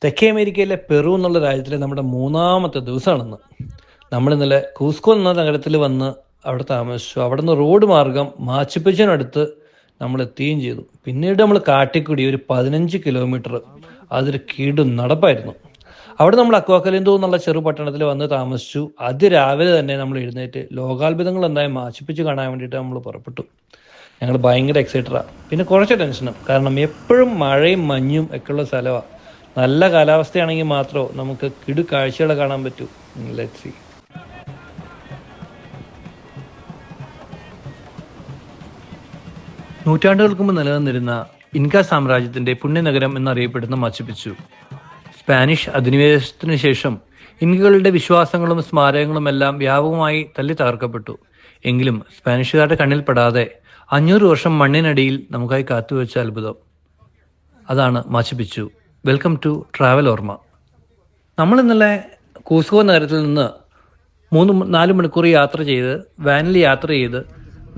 തെക്കേ അമേരിക്കയിലെ പെറു എന്നുള്ള രാജ്യത്തിലെ നമ്മുടെ മൂന്നാമത്തെ ദിവസമാണെന്ന്. നമ്മൾ ഇന്നലെ കൂസ്കോ എന്ന നഗരത്തിൽ വന്ന് അവിടെ താമസിച്ചു. അവിടെ നിന്ന് റോഡ് മാർഗം മാച്ചുപിച്ചനടുത്ത് നമ്മൾ എത്തുകയും ചെയ്തു. പിന്നീട് നമ്മൾ കാട്ടിക്കൂടി ഒരു 15 കിലോമീറ്റർ, അതൊരു കീടും നടപ്പായിരുന്നു. അവിടെ നമ്മൾ അക്വാക്കലിന്തോ എന്നുള്ള ചെറു പട്ടണത്തിൽ വന്ന് താമസിച്ചു. അതിരാവിലെ തന്നെ നമ്മൾ എഴുന്നേറ്റ് ലോകാത്ഭുതങ്ങൾ എന്തായാലും മാച്ചുപിച്ച് കാണാൻ വേണ്ടിയിട്ട് നമ്മൾ പുറപ്പെട്ടു. ഞങ്ങൾ ഭയങ്കര എക്സൈറ്റഡാണ്, പിന്നെ കുറച്ച് ടെൻഷനും. കാരണം എപ്പോഴും മഴയും മഞ്ഞും ഒക്കെ ഉള്ള സ്ഥലമാണ്. നല്ല കാലാവസ്ഥയാണെങ്കിൽ മാത്രമേ നമുക്ക് കിടു കാഴ്ചകൾ കാണാൻ പറ്റൂ. Let's see. നൂറ്റാണ്ടുകൾക്ക് മുമ്പ് നിലനിന്നിരുന്ന ഇൻക സാമ്രാജ്യത്തിന്റെ പുണ്യനഗരം എന്നറിയപ്പെടുന്ന മാച്ചുപിച്ചു. സ്പാനിഷ് അധിനിവേശത്തിനു ശേഷം ഇൻകകളുടെ വിശ്വാസങ്ങളും സ്മാരകങ്ങളും എല്ലാം വ്യാപകമായി തല്ലി തകർക്കപ്പെട്ടു. എങ്കിലും സ്പാനിഷുകാരുടെ കണ്ണിൽപ്പെടാതെ 500 വർഷം മണ്ണിനടിയിൽ നമുക്കായി കാത്തുവെച്ച അത്ഭുതം, അതാണ് മാച്ചുപിച്ചു. വെൽക്കം ടു ട്രാവൽ ഓർമ്മ. നമ്മൾ ഇന്നലെ കൂസ്കോ നഗരത്തിൽ നിന്ന് 3-4 മണിക്കൂർ യാത്ര ചെയ്ത്, വാനിൽ യാത്ര ചെയ്ത്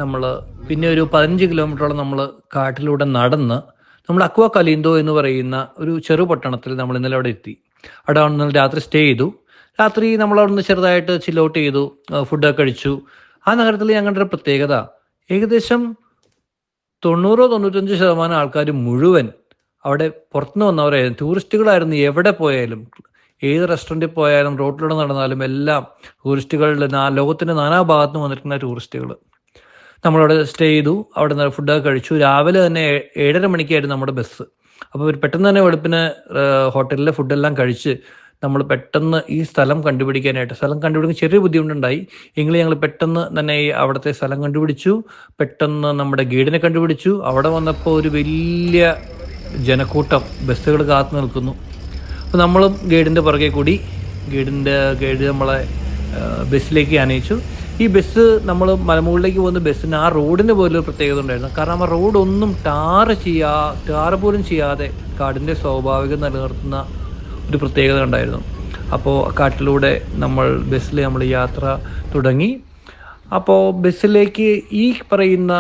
നമ്മൾ പിന്നെ ഒരു 15 കിലോമീറ്ററോളം നമ്മൾ കാട്ടിലൂടെ നടന്ന് നമ്മൾ അക്വാ കലിന്തോ എന്ന് പറയുന്ന ഒരു ചെറു പട്ടണത്തിൽ നമ്മൾ ഇന്നലെ അവിടെ എത്തി. അവിടെ ഇന്നലെ രാത്രി സ്റ്റേ ചെയ്തു. രാത്രി നമ്മൾ അവിടെ നിന്ന് ചെറുതായിട്ട് ചിൽ ഔട്ട് ചെയ്തു, ഫുഡൊക്കെ കഴിച്ചു. ആ നഗരത്തിൽ ഞങ്ങളുടെ ഒരു പ്രത്യേകത, ഏകദേശം 90-95% ആൾക്കാർ മുഴുവൻ അവിടെ പുറത്തുനിന്ന് വന്നവരായിരുന്നു, ടൂറിസ്റ്റുകളായിരുന്നു. എവിടെ പോയാലും, ഏത് റെസ്റ്റോറൻറ്റിൽ പോയാലും, റോഡിലൂടെ നടന്നാലും എല്ലാം ടൂറിസ്റ്റുകളുടെ, ലോകത്തിൻ്റെ നാനാഭാഗത്തുനിന്ന് വന്നിരിക്കുന്ന ടൂറിസ്റ്റുകൾ. നമ്മളവിടെ സ്റ്റേ ചെയ്തു, അവിടെ നിന്ന് ഫുഡൊക്കെ കഴിച്ചു. രാവിലെ തന്നെ 7:30 മണിക്കായിരുന്നു നമ്മുടെ ബസ്. അപ്പോൾ പെട്ടെന്ന് തന്നെ വെളുപ്പിന് ഹോട്ടലിലെ ഫുഡെല്ലാം കഴിച്ച് നമ്മൾ പെട്ടെന്ന് ഈ സ്ഥലം കണ്ടുപിടിക്കാൻ ചെറിയ ബുദ്ധിമുട്ടുണ്ടായി. എങ്കിലും ഞങ്ങൾ പെട്ടെന്ന് തന്നെ ഈ അവിടുത്തെ സ്ഥലം കണ്ടുപിടിച്ചു. പെട്ടെന്ന് നമ്മുടെ ഗൈഡിനെ കണ്ടുപിടിച്ചു. അവിടെ വന്നപ്പോൾ ഒരു വലിയ ജനക്കൂട്ടം ബസ്സുകൾ കാത്തു നിൽക്കുന്നു. അപ്പോൾ നമ്മളും ഗൈഡിൻ്റെ പുറകെ കൂടി ഗൈഡ് നമ്മളെ ബസ്സിലേക്ക് ആനയിച്ചു. ഈ ബസ് നമ്മൾ മലമുകളിലേക്ക് പോകുന്ന ബസ്സിന് ആ റോഡിന് പോലും പ്രത്യേകത ഉണ്ടായിരുന്നു. കാരണം ആ റോഡ് ഒന്നും ടാർ പോലും ചെയ്യാതെ കാടിൻ്റെ സ്വാഭാവികം നിലനിർത്തുന്ന ഒരു പ്രത്യേകത ഉണ്ടായിരുന്നു. അപ്പോൾ കാട്ടിലൂടെ ബസ്സിൽ നമ്മൾ യാത്ര തുടങ്ങി. അപ്പോൾ ബസ്സിലേക്ക് ഈ പറയുന്ന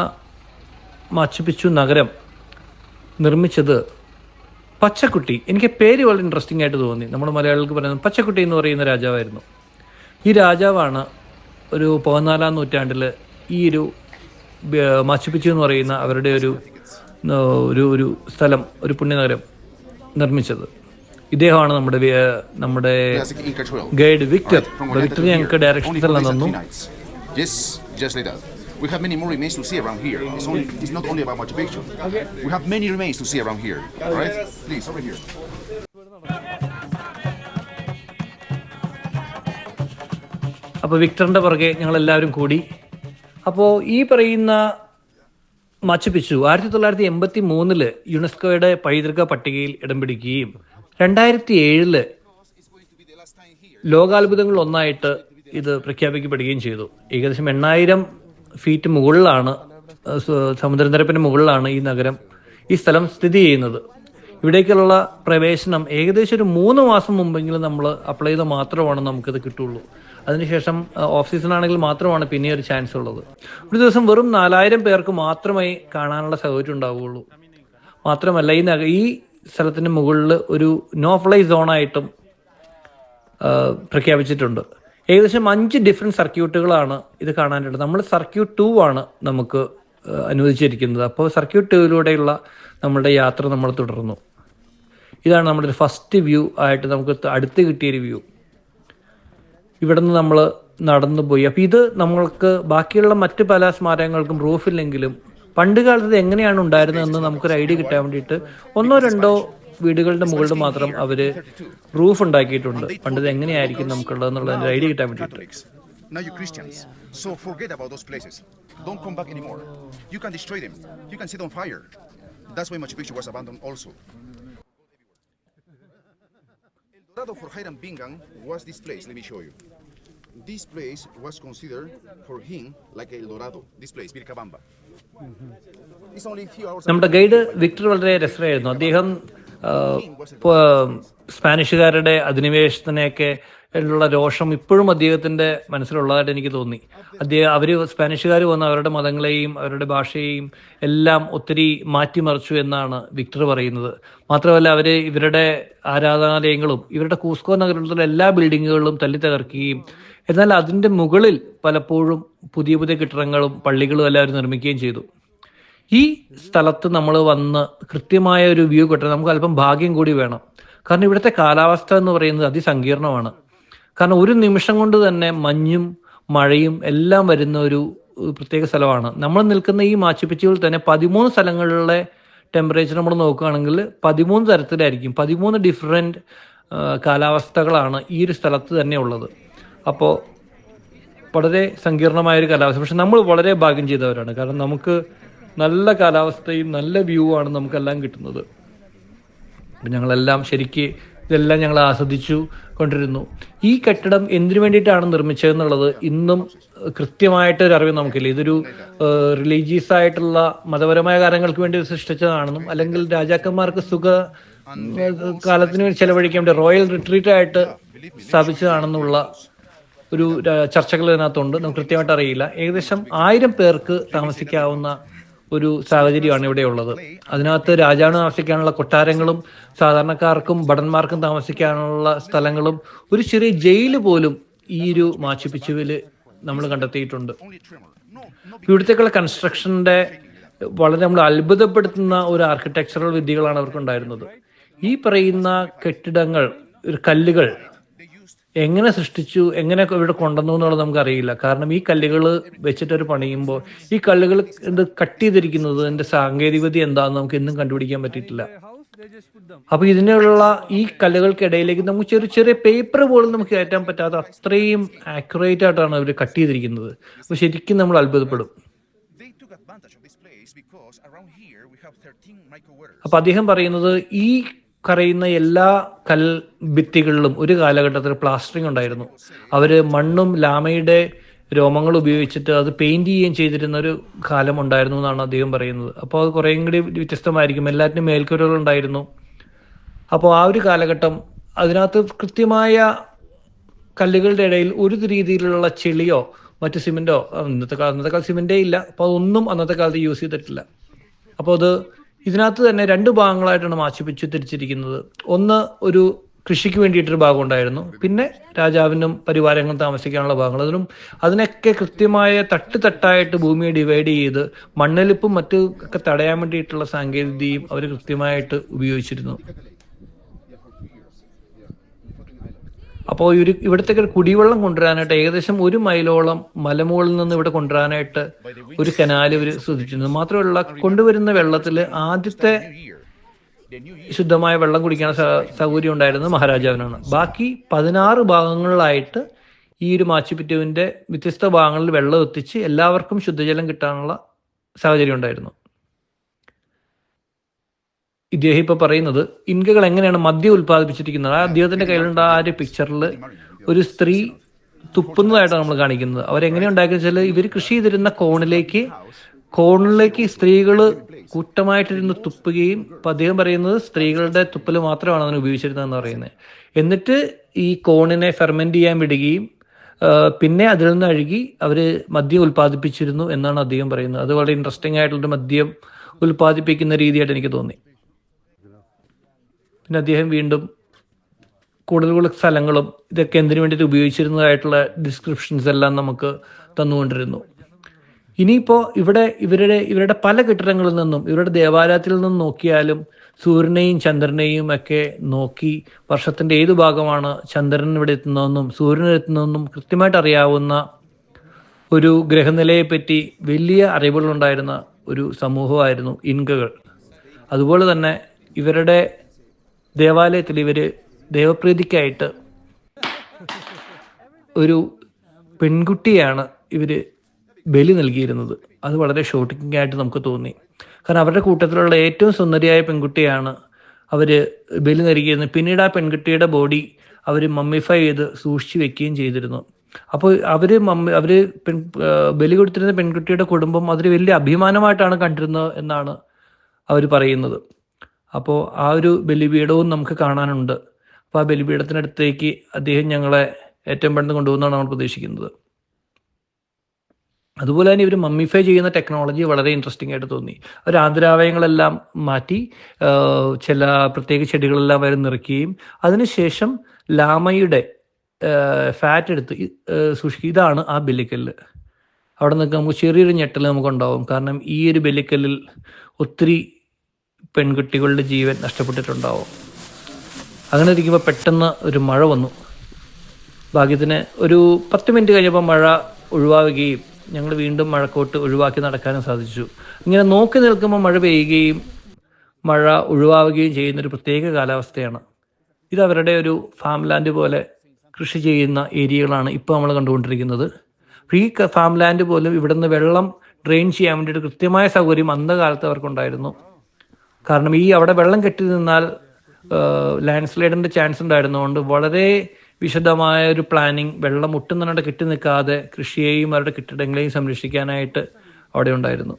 മാച്ചുപിച്ചു നഗരം നിർമ്മിച്ചത് പച്ചക്കുട്ടി. എനിക്ക് പേര് വളരെ ഇൻട്രസ്റ്റിംഗ് ആയിട്ട് തോന്നി. നമ്മൾ മലയാളികൾക്ക് പറയുന്നത് പച്ചക്കുട്ടി എന്ന് പറയുന്ന രാജാവായിരുന്നു. ഈ രാജാവാണ് ഒരു 14-ാം നൂറ്റാണ്ടിൽ ഈ ഒരു മാച്ചുപിച്ചു എന്ന് പറയുന്ന അവരുടെ ഒരു സ്ഥലം, ഒരു പുണ്യനഗരം നിർമ്മിച്ചത്. ഇദ്ദേഹമാണ് നമ്മുടെ ഗൈഡ് വിക്ടർ. വിക്ടർ ഞങ്ങൾക്ക് ഡയറക്ഷൻസ് എല്ലാം തന്നു. We have many more remains to see around here. It's not only about Machu Picchu. Okay. We have many remains to see around here. All right? Please, over here. അപ്പോൾ വിക്ടറിൻ്റെ പുറകെ ഞങ്ങളെല്ലാവരും കൂടി. അപ്പോൾ ഈ പറയുന്ന മാച്ചുപിച്ചു 1983 യുനെസ്കോയുടെ പൈതൃക പട്ടികയിൽ ഇടം പിടിക്കുകയും 2007 ലോകാത്ഭുതങ്ങളിൽ ഒന്നായിട്ട് ഇത് പ്രഖ്യാപിക്കപ്പെടുകയും ചെയ്തു. ഏകദേശം 8,000 ഫീറ്റ് മുകളിലാണ്, സമുദ്രനിരപ്പിന് മുകളിലാണ് ഈ സ്ഥലം സ്ഥിതി ചെയ്യുന്നത്. ഇവിടേക്കുള്ള പ്രവേശനം ഏകദേശം ഒരു 3 മാസം മുമ്പെങ്കിലും നമ്മൾ അപ്ലൈ ചെയ്താൽ മാത്രമാണ് നമുക്കിത് കിട്ടുള്ളൂ. അതിനുശേഷം ഓഫ് സീസൺ ആണെങ്കിൽ മാത്രമാണ് പിന്നെ ഒരു ചാൻസ് ഉള്ളത്. ഒരു ദിവസം വെറും 4,000 പേർക്ക് മാത്രമേ കാണാനുള്ള സൗകര്യം ഉണ്ടാവുകയുള്ളൂ. മാത്രമല്ല ഈ സ്ഥലത്തിന് മുകളിൽ ഒരു നോ ഫ്ലൈ സോണായിട്ടും പ്രഖ്യാപിച്ചിട്ടുണ്ട്. ഏകദേശം 5 ഡിഫറെൻറ്റ് സർക്യൂട്ടുകളാണ് ഇത് കാണാനുള്ളത്. നമ്മൾ സർക്യൂട്ട് 2 ആണ് നമുക്ക് അനുവദിച്ചിരിക്കുന്നത്. അപ്പോൾ സർക്യൂട്ട് 2-ലൂടെയുള്ള നമ്മുടെ യാത്ര നമ്മൾ തുടർന്നു. ഇതാണ് നമ്മുടെ ഒരു ഫസ്റ്റ് വ്യൂ ആയിട്ട് നമുക്ക് അടുത്ത് കിട്ടിയൊരു വ്യൂ. ഇവിടെ നിന്ന് നമ്മൾ നടന്നു പോയി. അപ്പോൾ ഇത് നമ്മൾക്ക് ബാക്കിയുള്ള മറ്റ് പല സ്മാരകങ്ങൾക്കും റൂഫില്ലെങ്കിലും പണ്ട് കാലത്ത് എങ്ങനെയാണ് ഉണ്ടായിരുന്നതെന്ന് നമുക്കൊരു ഐഡിയ കിട്ടാൻ വേണ്ടിയിട്ട് 1-2 വീടുകളുടെ മുകളിൽ മാത്രം അവർ റൂഫ് ഉണ്ടാക്കിയിട്ടുണ്ട്. പണ്ട് ഇത് എങ്ങനെയായിരിക്കും നമുക്കുള്ളതെന്നുള്ളതിൻ്റെ ഐഡിയ കിട്ടാൻ വേണ്ടിയിട്ട്. Now you Christians, so forget about those places. Don't come back anymore. You can destroy them. You can set on fire. That's why Machu Picchu was abandoned also. El Dorado for Hiram Bingham was this place. Let me show you. This place was considered for him like El Dorado. This place, Vilcabamba. It's only a few hours. നമ്മുടെ guide Victor വളരെ രസമായിരുന്നു. അദ്ദേഹം സ്പാനിഷുകാരുടെ അധിനിവേശത്തിനെയൊക്കെ ഉള്ള രോഷം ഇപ്പോഴും അദ്ദേഹത്തിന്റെ മനസ്സിലുള്ളതായിട്ട് എനിക്ക് തോന്നി. സ്പാനിഷുകാർ വന്ന് അവരുടെ മതങ്ങളെയും അവരുടെ ഭാഷയെയും എല്ലാം ഒത്തിരി മാറ്റിമറിച്ചു എന്നാണ് വിക്ടർ പറയുന്നത്. മാത്രമല്ല ഇവരുടെ ആരാധനാലയങ്ങളും ഇവരുടെ കൂസ്കോ നഗരത്തിലെ എല്ലാ ബിൽഡിങ്ങുകളും തല്ലി തകർക്കുകയും എന്നാൽ അതിന്റെ മുകളിൽ പലപ്പോഴും പുതിയ പുതിയ കെട്ടിടങ്ങളും പള്ളികളും എല്ലാവരും നിർമ്മിക്കുകയും ചെയ്തു. ഈ സ്ഥലത്ത് നമ്മൾ വന്ന് കൃത്യമായ ഒരു വ്യൂ കിട്ടണം. നമുക്ക് അല്പം ഭാഗ്യം കൂടി വേണം. കാരണം ഇവിടുത്തെ കാലാവസ്ഥ എന്ന് പറയുന്നത് അതിസങ്കീർണമാണ്. കാരണം ഒരു നിമിഷം കൊണ്ട് തന്നെ മഞ്ഞും മഴയും എല്ലാം വരുന്ന ഒരു പ്രത്യേക സ്ഥലമാണ്. നമ്മൾ നിൽക്കുന്ന ഈ മാച്ചുപിച്ചുവിൽ തന്നെ 13 സ്ഥലങ്ങളിലെ ടെമ്പറേച്ചർ നമ്മൾ നോക്കുകയാണെങ്കിൽ 13 തരത്തിലായിരിക്കും. 13 ഡിഫറെൻറ്റ് കാലാവസ്ഥകളാണ് ഈ ഒരു സ്ഥലത്ത് തന്നെ ഉള്ളത്. അപ്പോൾ വളരെ സങ്കീർണമായൊരു കാലാവസ്ഥ. പക്ഷെ നമ്മൾ വളരെ ഭാഗ്യം ചെയ്തവരാണ്. കാരണം നമുക്ക് നല്ല കാലാവസ്ഥയും നല്ല വ്യൂ ആണ് നമുക്കെല്ലാം കിട്ടുന്നത്. അപ്പം ഞങ്ങളെല്ലാം ഇതെല്ലാം ഞങ്ങൾ ആസ്വദിച്ചു കൊണ്ടിരുന്നു. ഈ കെട്ടിടം എന്തിനു വേണ്ടിയിട്ടാണ് നിർമ്മിച്ചതെന്നുള്ളത് ഇന്നും കൃത്യമായിട്ടൊരു അറിവ് നമുക്കില്ല. ഇതൊരു റിലീജിയസ് ആയിട്ടുള്ള മതപരമായ കാര്യങ്ങൾക്ക് വേണ്ടി സൃഷ്ടിച്ചതാണെന്നും അല്ലെങ്കിൽ രാജാക്കന്മാർക്ക് കാലത്തിന് വേണ്ടി ചെലവഴിക്കാൻ വേണ്ടി റോയൽ റിട്രീറ്റ് ആയിട്ട് സ്ഥാപിച്ചതാണെന്നുള്ള ഒരു ചർച്ചകൾ ഇതിനകത്തുണ്ട്. നമുക്ക് കൃത്യമായിട്ട് അറിയില്ല. ഏകദേശം 1000 പേർക്ക് താമസിക്കാവുന്ന ഒരു സാഹചര്യമാണ് ഇവിടെ ഉള്ളത്. അതിനകത്ത് രാജാവിന് താമസിക്കാനുള്ള കൊട്ടാരങ്ങളും സാധാരണക്കാർക്കും ഭടന്മാർക്കും താമസിക്കാനുള്ള സ്ഥലങ്ങളും ഒരു ചെറിയ ജയില് പോലും ഈ ഒരു മാച്ചു പിച്ചുവില് നമ്മൾ കണ്ടെത്തിയിട്ടുണ്ട്. ഇവിടുത്തേക്കുള്ള കൺസ്ട്രക്ഷന്റെ വളരെ നമ്മൾ അത്ഭുതപ്പെടുത്തുന്ന ഒരു ആർക്കിടെക്ചറൽ വിദ്യകളാണ് അവർക്കുണ്ടായിരുന്നത്. ഈ പറയുന്ന കെട്ടിടങ്ങൾ, കല്ലുകൾ എങ്ങനെ സൃഷ്ടിച്ചു, എങ്ങനെ ഇവിടെ കൊണ്ടുവന്നു എന്നുള്ളത് നമുക്കറിയില്ല. കാരണം ഈ കല്ലുകൾ വെച്ചിട്ടൊരു പണിയുമ്പോൾ ഈ കല്ലുകൾ കട്ട് ചെയ്തിരിക്കുന്നത് അതിന്റെ സാങ്കേതികവിദ്യ എന്താണെന്ന് നമുക്ക് എന്നും കണ്ടുപിടിക്കാൻ പറ്റിയിട്ടില്ല. അപ്പൊ ഇതിനുള്ള ഈ കല്ലുകൾക്കിടയിലേക്ക് നമുക്ക് ചെറിയ ചെറിയ പേപ്പർ പോലും നമുക്ക് കയറ്റാൻ പറ്റാത്ത അത്രയും ആക്യുറേറ്റ് ആയിട്ടാണ് അവർ കട്ട് ചെയ്തിരിക്കുന്നത്. അപ്പൊ ശരിക്കും നമ്മൾ അത്ഭുതപ്പെടും. അപ്പൊ അദ്ദേഹം പറയുന്നത് ഈ കരയുന്ന എല്ലാ കൽഭിത്തികളിലും ഒരു കാലഘട്ടത്തിൽ പ്ലാസ്റ്ററിംഗ് ഉണ്ടായിരുന്നു. അവര് മണ്ണും ലാമയുടെ രോമങ്ങൾ ഉപയോഗിച്ചിട്ട് അത് പെയിന്റ് ചെയ്യുകയും ചെയ്തിരുന്ന ഒരു കാലം ഉണ്ടായിരുന്നു എന്നാണ് അദ്ദേഹം പറയുന്നത്. അപ്പോൾ അത് കുറേയും കൂടി വ്യത്യസ്തമായിരിക്കും. എല്ലാറ്റിനും മേൽക്കൂരകൾ ഉണ്ടായിരുന്നു. അപ്പോൾ ആ ഒരു കാലഘട്ടം അതിനകത്ത് കൃത്യമായ കല്ലുകളുടെ ഇടയിൽ ഒരു രീതിയിലുള്ള ചെളിയോ മറ്റു സിമെന്റോ, അന്നത്തെ കാലത്ത് സിമെന്റേ ഇല്ല. അപ്പോൾ അതൊന്നും അന്നത്തെ കാലത്ത് യൂസ് ചെയ്തിട്ടില്ല. അപ്പോൾ അത് ഇതിനകത്ത് തന്നെ 2 ഭാഗങ്ങളായിട്ടാണ് മാച്ചുപിച്ചു തിരിച്ചിരിക്കുന്നത്. ഒന്ന് ഒരു കൃഷിക്ക് വേണ്ടിയിട്ടൊരു ഭാഗം ഉണ്ടായിരുന്നു, പിന്നെ രാജാവിനും പരിവാരങ്ങളും താമസിക്കാനുള്ള ഭാഗങ്ങൾ. അതിനൊക്കെ കൃത്യമായ തട്ടായിട്ട് ഭൂമിയെ ഡിവൈഡ് ചെയ്ത് മണ്ണൊലിപ്പും മറ്റു ഒക്കെ തടയാൻ വേണ്ടിയിട്ടുള്ള സാങ്കേതികതയും അവർ കൃത്യമായിട്ട് ഉപയോഗിച്ചിരുന്നു. അപ്പോൾ ഇവിടത്തേക്ക് കുടിവെള്ളം കൊണ്ടുവരാനായിട്ട് ഏകദേശം 1 മൈലോളം മലമുകളിൽ നിന്ന് ഇവിടെ കൊണ്ടുവരാനായിട്ട് ഒരു കനാല് ഇവർ ശ്രദ്ധിച്ചിരുന്നു. മാത്രമല്ല കൊണ്ടുവരുന്ന വെള്ളത്തിൽ ആദ്യത്തെ ശുദ്ധമായ വെള്ളം കുടിക്കാൻ സൗകര്യം ഉണ്ടായിരുന്നത് മഹാരാജാവിനാണ്. ബാക്കി 16 ഭാഗങ്ങളിലായിട്ട് ഈ ഒരു മാച്ചുപിറ്റുവിന്റെ വ്യത്യസ്ത ഭാഗങ്ങളിൽ വെള്ളം എത്തിച്ച് എല്ലാവർക്കും ശുദ്ധജലം കിട്ടാനുള്ള സാഹചര്യം ഉണ്ടായിരുന്നു. ഇദ്ദേഹം ഇപ്പൊ പറയുന്നത് ഇൻകകൾ എങ്ങനെയാണ് മദ്യം ഉത്പാദിപ്പിച്ചിരിക്കുന്നത്. അദ്ദേഹത്തിന്റെ കയ്യിലുണ്ട ആ ഒരു പിക്ചറിൽ ഒരു സ്ത്രീ തുപ്പുന്നതായിട്ടാണ് നമ്മൾ കാണിക്കുന്നത്. അവരെങ്ങനെ ഉണ്ടാക്കിയെന്ന് വെച്ചാൽ ഇവർ കൃഷി ചെയ്തിരുന്ന കോണിലേക്ക് സ്ത്രീകൾ കൂട്ടമായിട്ടിരുന്ന് തുപ്പുകയും, ഇപ്പൊ അദ്ദേഹം പറയുന്നത് സ്ത്രീകളുടെ തുപ്പല് മാത്രമാണ് അതിന് ഉപയോഗിച്ചിരുന്നതെന്ന് പറയുന്നത്. എന്നിട്ട് ഈ കോണിനെ ഫെർമെന്റ് ചെയ്യാൻ വിടുകയും പിന്നെ അതിൽ നിന്ന് അഴുകി അവര് മദ്യം ഉത്പാദിപ്പിച്ചിരുന്നു എന്നാണ് അദ്ദേഹം പറയുന്നത്. അത് വളരെ ഇൻട്രസ്റ്റിംഗ് ആയിട്ടുള്ളൊരു മദ്യം ഉത്പാദിപ്പിക്കുന്ന രീതിയായിട്ട് എനിക്ക് തോന്നി. പിന്നെ അദ്ദേഹം വീണ്ടും കൂടുതൽ സ്ഥലങ്ങളും ഇതൊക്കെ എന്തിനു വേണ്ടിയിട്ട് ഉപയോഗിച്ചിരുന്നതായിട്ടുള്ള ഡിസ്ക്രിപ്ഷൻസ് എല്ലാം നമുക്ക് തന്നുകൊണ്ടിരുന്നു. ഇനിയിപ്പോൾ ഇവരുടെ പല കെട്ടിടങ്ങളിൽ നിന്നും ഇവരുടെ ദേവാലയത്തിൽ നിന്നും നോക്കിയാലും സൂര്യനെയും ചന്ദ്രനെയും ഒക്കെ നോക്കി വർഷത്തിന്റെ ഏതു ഭാഗമാണ് ചന്ദ്രൻ ഇവിടെ എത്തുന്നതെന്നും സൂര്യൻ എത്തുന്നതെന്നും കൃത്യമായിട്ട് അറിയാവുന്ന ഒരു ഗ്രഹനിലയെ പറ്റി വലിയ അറിവുകളുണ്ടായിരുന്ന ഒരു സമൂഹമായിരുന്നു ഇൻകകൾ. അതുപോലെ തന്നെ ഇവരുടെ ദേവാലയത്തിൽ ഇവര് ദേവപ്രീതിക്കായിട്ട് ഒരു പെൺകുട്ടിയാണ് ഇവര് ബലി നൽകിയിരുന്നത്. അത് വളരെ ഷോക്കിംഗ് ആയിട്ട് നമുക്ക് തോന്നി. കാരണം അവരുടെ കൂട്ടത്തിലുള്ള ഏറ്റവും സുന്ദരിയായ പെൺകുട്ടിയാണ് അവര് ബലി നൽകിയിരുന്നത്. പിന്നീട് ആ പെൺകുട്ടിയുടെ ബോഡി അവര് മമ്മിഫൈ ചെയ്ത് സൂക്ഷിച്ചു വെക്കുകയും ചെയ്തിരുന്നു. അപ്പോൾ അവര് ബലി കൊടുത്തിരുന്ന പെൺകുട്ടിയുടെ കുടുംബം അതൊരു വലിയ അഭിമാനമായിട്ടാണ് കണ്ടിരുന്നത് എന്നാണ് അവർ പറയുന്നത്. അപ്പോൾ ആ ഒരു ബലിപീഠവും നമുക്ക് കാണാനുണ്ട്. അപ്പോൾ ആ ബലിപീഠത്തിനടുത്തേക്ക് അദ്ദേഹം ഞങ്ങളെ ഏറ്റവും പെട്ടെന്ന് കൊണ്ടുപോകുന്നതാണ് നമ്മൾ പ്രതീക്ഷിക്കുന്നത്. അതുപോലെ തന്നെ ഇവർ മമ്മിഫൈ ചെയ്യുന്ന ടെക്നോളജി വളരെ ഇൻട്രസ്റ്റിംഗ് ആയിട്ട് തോന്നി. അവർ ആന്തരാവയങ്ങളെല്ലാം മാറ്റി ചില പ്രത്യേക ചെടികളെല്ലാം അവർ നിറയ്ക്കുകയും അതിനുശേഷം ലാമയുടെ ഫാറ്റ് എടുത്ത് സൂക്ഷിക്കുക. ഇതാണ് ആ ബലിക്കല്ല്. അവിടെ നിൽക്കുക നമുക്ക് ചെറിയൊരു ഞെട്ടൽ നമുക്കുണ്ടാവും. കാരണം ഈ ഒരു ബലിക്കല്ലിൽ ഒത്തിരി പെൺകുട്ടികളുടെ ജീവൻ നഷ്ടപ്പെട്ടിട്ടുണ്ടാവും. അങ്ങനെ ഇരിക്കുമ്പോൾ പെട്ടെന്ന് ഒരു മഴ വന്നു. ഭാഗ്യത്തിന് ഒരു 10 മിനിറ്റ് കഴിഞ്ഞപ്പോൾ മഴ ഒഴിവാവുകയും ഞങ്ങൾ വീണ്ടും മഴക്കോട്ട് ഒഴിവാക്കി നടക്കാനും സാധിച്ചു. ഇങ്ങനെ നോക്കി നിൽക്കുമ്പോൾ മഴ പെയ്യുകയും മഴ ഒഴിവാവുകയും ചെയ്യുന്നൊരു പ്രത്യേക കാലാവസ്ഥയാണ്. ഇത് അവരുടെ ഒരു ഫാം ലാൻഡ് പോലെ കൃഷി ചെയ്യുന്ന ഏരിയകളാണ് ഇപ്പോൾ നമ്മൾ കണ്ടുകൊണ്ടിരിക്കുന്നത്. ഈ ഫാം ലാൻഡ് പോലും ഇവിടെ നിന്ന് വെള്ളം ഡ്രെയിൻ ചെയ്യാൻ വേണ്ടിയിട്ട് കൃത്യമായ സൗകര്യം അന്നകാലത്ത് അവർക്കുണ്ടായിരുന്നു. കാരണം ഈ അവിടെ വെള്ളം കെട്ടി നിന്നാൽ ലാൻഡ് സ്ലൈഡിൻ്റെ ചാൻസ് ഉണ്ടായിരുന്നതുകൊണ്ട് വളരെ വിശദമായ ഒരു പ്ലാനിങ്, വെള്ളം ഒട്ടും തന്നെ കെട്ടി നിൽക്കാതെ കൃഷിയെയും അവരുടെ കെട്ടിടങ്ങളെയും സംരക്ഷിക്കാനായിട്ട് അവിടെ ഉണ്ടായിരുന്നു.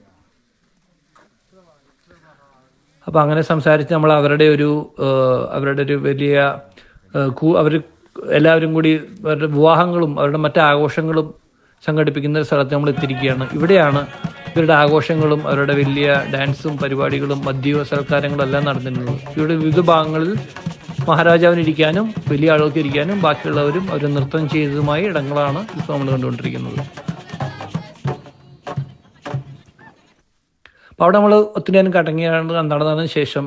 അപ്പോൾ അങ്ങനെ സംസാരിച്ച് നമ്മൾ അവരുടെ ഒരു വലിയ അവർ എല്ലാവരും കൂടി അവരുടെ വിവാഹങ്ങളും അവരുടെ മറ്റ് ആഘോഷങ്ങളും സംഘടിപ്പിക്കുന്ന ഒരു സ്ഥലത്ത് നമ്മൾ എത്തിയിരിക്കുകയാണ്. ഇവിടെയാണ് ഇവരുടെ ആഘോഷങ്ങളും അവരുടെ വലിയ ഡാൻസും പരിപാടികളും മദ്യ സൽക്കാരങ്ങളും എല്ലാം നടന്നിട്ടുള്ളത്. ഇവിടെ വിവിധ ഭാഗങ്ങളിൽ മഹാരാജാവിന് ഇരിക്കാനും വലിയ ആളുകൾക്ക് ഇരിക്കാനും ബാക്കിയുള്ളവരും അവർ നൃത്തം ചെയ്തതുമായ ഇടങ്ങളാണ് ഇപ്പോൾ നമ്മൾ കണ്ടുകൊണ്ടിരിക്കുന്നത്. അപ്പോൾ അവിടെ നമ്മൾ ഒത്തിരി നേരം നടന്നതിന് ശേഷം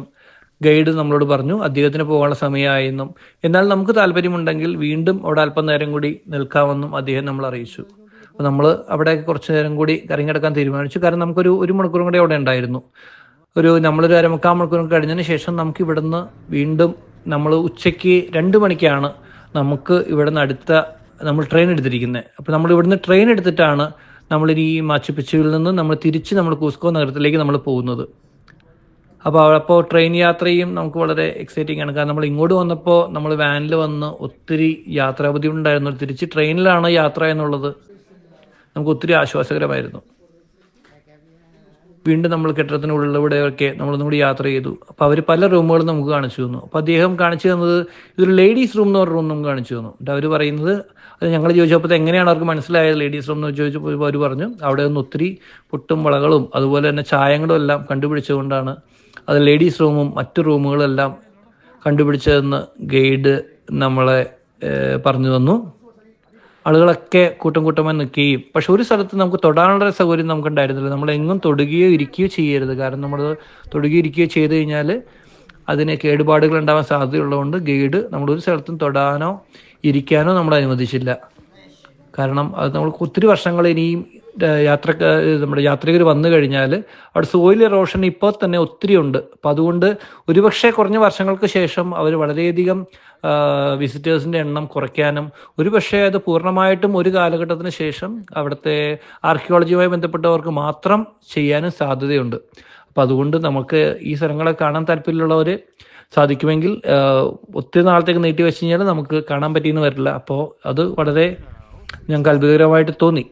ഗൈഡ് നമ്മളോട് പറഞ്ഞു അദ്ദേഹത്തിന് പോകാനുള്ള സമയമായെന്നും എന്നാൽ നമുക്ക് താല്പര്യമുണ്ടെങ്കിൽ വീണ്ടും അവിടെ അല്പം നേരം കൂടി നിൽക്കാമെന്നും അദ്ദേഹം നമ്മൾ അറിയിച്ചു. അപ്പോൾ നമ്മൾ അവിടെ കുറച്ച് നേരം കൂടി കറങ്ങിക്കിടക്കാൻ തീരുമാനിച്ചു. കാരണം നമുക്കൊരു 1 മണിക്കൂറും കൂടി അവിടെ ഉണ്ടായിരുന്നു. നമ്മളൊരു 1/4 മണിക്കൂർ കഴിഞ്ഞതിന് ശേഷം നമുക്ക് ഇവിടുന്ന് വീണ്ടും നമ്മൾ ഉച്ചയ്ക്ക് 2 മണിക്കാണ് നമുക്ക് ഇവിടുന്ന് നമ്മൾ ട്രെയിൻ എടുത്തിരിക്കുന്നത്. അപ്പോൾ നമ്മൾ ഇവിടുന്ന് ട്രെയിൻ എടുത്തിട്ടാണ് നമ്മളിനി ഈ മാച്ചു പിച്ചുവിൽ നിന്ന് നമ്മൾ തിരിച്ച് നമ്മൾ കുസ്കോ നഗരത്തിലേക്ക് നമ്മൾ പോകുന്നത്. അപ്പോൾ ട്രെയിൻ യാത്രയും നമുക്ക് വളരെ എക്സൈറ്റിംഗ് ആണ്. കാരണം നമ്മൾ ഇങ്ങോട്ട് വന്നപ്പോൾ നമ്മൾ വാനിൽ വന്ന് ഒത്തിരി യാത്രാ ബുദ്ധിമുട്ടുണ്ടായിരുന്നു. തിരിച്ച് ട്രെയിനിലാണ് യാത്ര എന്നുള്ളത് നമുക്ക് ഒത്തിരി ആശ്വാസകരമായിരുന്നു. വീണ്ടും നമ്മൾ കെട്ടിടത്തിനുള്ളിലൂടെയൊക്കെ നമ്മളൊന്നും കൂടി യാത്ര ചെയ്തു. അപ്പോൾ അവർ പല റൂമുകളും നമുക്ക് കാണിച്ചു തന്നു. അപ്പോൾ അദ്ദേഹം കാണിച്ചു തന്നത് ഇതൊരു ലേഡീസ് റൂം എന്ന് പറഞ്ഞ റൂം നമുക്ക് കാണിച്ചു തന്നു. എന്നിട്ട് അവർ പറയുന്നത്, അത് ഞങ്ങൾ ചോദിച്ചപ്പോൾ എങ്ങനെയാണ് അവർക്ക് മനസ്സിലായത് ലേഡീസ് റൂം എന്ന് ചോദിച്ചപ്പോൾ അവർ പറഞ്ഞു അവിടെ നിന്ന് ഒത്തിരി പൊട്ടും വളകളും അതുപോലെ തന്നെ ചായങ്ങളും എല്ലാം കണ്ടുപിടിച്ചുകൊണ്ടാണ് അത് ലേഡീസ് റൂമും മറ്റു റൂമുകളെല്ലാം കണ്ടുപിടിച്ചതെന്ന് ഗൈഡ് നമ്മളെ പറഞ്ഞു തന്നു. ആളുകളൊക്കെ കൂട്ടമായി നിൽക്കുകയും, പക്ഷെ ഒരു സ്ഥലത്ത് നമുക്ക് തൊടാനുള്ള സൗകര്യം നമുക്കുണ്ടായിരുന്നില്ല. നമ്മളെങ്ങും തൊടുകയോ ഇരിക്കുകയോ ചെയ്യരുത്. കാരണം നമ്മൾ തൊടുകയോ ഇരിക്കുകയോ ചെയ്ത് കഴിഞ്ഞാൽ അതിന് കേടുപാടുകൾ ഉണ്ടാവാൻ സാധ്യതയുള്ളതുകൊണ്ട് ഗൈഡ് നമ്മളൊരു സ്ഥലത്തും തൊടാനോ ഇരിക്കാനോ നമ്മൾ അനുവദിച്ചില്ല. കാരണം അത് നമ്മൾക്ക് ഒത്തിരി വർഷങ്ങൾ ഇനിയും നമ്മുടെ യാത്രികർ വന്നു കഴിഞ്ഞാൽ അവിടെ സോയിൽ എറോഷൻ ഇപ്പോൾ തന്നെ ഒത്തിരി ഉണ്ട്. അപ്പം അതുകൊണ്ട് ഒരുപക്ഷെ കുറഞ്ഞ വർഷങ്ങൾക്ക് ശേഷം അവർ വളരെയധികം വിസിറ്റേഴ്സിൻ്റെ എണ്ണം കുറയ്ക്കാനും ഒരുപക്ഷെ അത് പൂർണ്ണമായിട്ടും ഒരു കാലഘട്ടത്തിന് ശേഷം അവിടുത്തെ ആർക്കിയോളജിയുമായി ബന്ധപ്പെട്ടവർക്ക് മാത്രം ചെയ്യാനും സാധ്യതയുണ്ട്. അപ്പം അതുകൊണ്ട് നമുക്ക് ഈ സ്ഥലങ്ങളെ കാണാൻ താല്പര്യമുള്ളവർ സാധിക്കുമെങ്കിൽ ഒത്തിരി നാളത്തേക്ക് നീട്ടി വെച്ച് കഴിഞ്ഞാൽ നമുക്ക് കാണാൻ പറ്റിയെന്ന് വരില്ല. അപ്പോൾ അത് വളരെ ഞങ്ങൾക്ക് അത്ഭുതകരമായിട്ട് തോന്നി.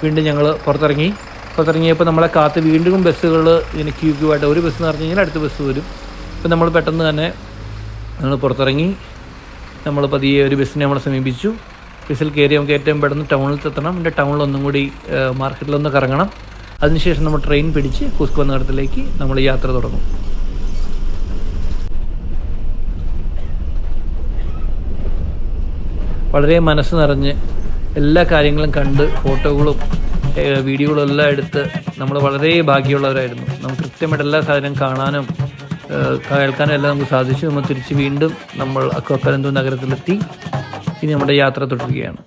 വീണ്ടും ഞങ്ങൾ പുറത്തിറങ്ങിയപ്പോൾ നമ്മളെ കാത്ത് വീണ്ടും ബസ്സുകൾ ഇങ്ങനെ ക്യൂ ആയിട്ട് ഒരു ബസ് എന്ന് പറഞ്ഞു കഴിഞ്ഞാൽ അടുത്ത ബസ് വരും. ഇപ്പം നമ്മൾ പെട്ടെന്ന് തന്നെ നമ്മൾ പുറത്തിറങ്ങി നമ്മൾ പതിയെ ഒരു ബസ്സിനെ നമ്മളെ സമീപിച്ചു. ബസ്സിൽ കയറി നമുക്ക് ഏറ്റവും പെട്ടെന്ന് ടൗണിൽ എത്തണം. എൻ്റെ ടൗണിലൊന്നും കൂടി മാർക്കറ്റിലൊന്ന് കറങ്ങണം. അതിനുശേഷം നമ്മൾ ട്രെയിൻ പിടിച്ച് കുസ്കോ നഗരത്തിലേക്ക് നമ്മൾ യാത്ര തുടങ്ങും. വളരെ മനസ്സ് നിറഞ്ഞ് എല്ലാ കാര്യങ്ങളും കണ്ട് ഫോട്ടോകളും വീഡിയോകളും എല്ലാം എടുത്ത് നമ്മൾ വളരെ ഭാഗ്യമുള്ളവരായിരുന്നു. നമുക്ക് കൃത്യമായിട്ട് എല്ലാ സാധനവും കാണാനും കേൾക്കാനും എല്ലാം നമുക്ക് സാധിച്ചു. നമ്മൾ തിരിച്ച് വീണ്ടും നമ്മൾ അക്വാകലന്തോ നഗരത്തിലെത്തി. ഇനി നമ്മുടെ യാത്ര തുടരുകയാണ്.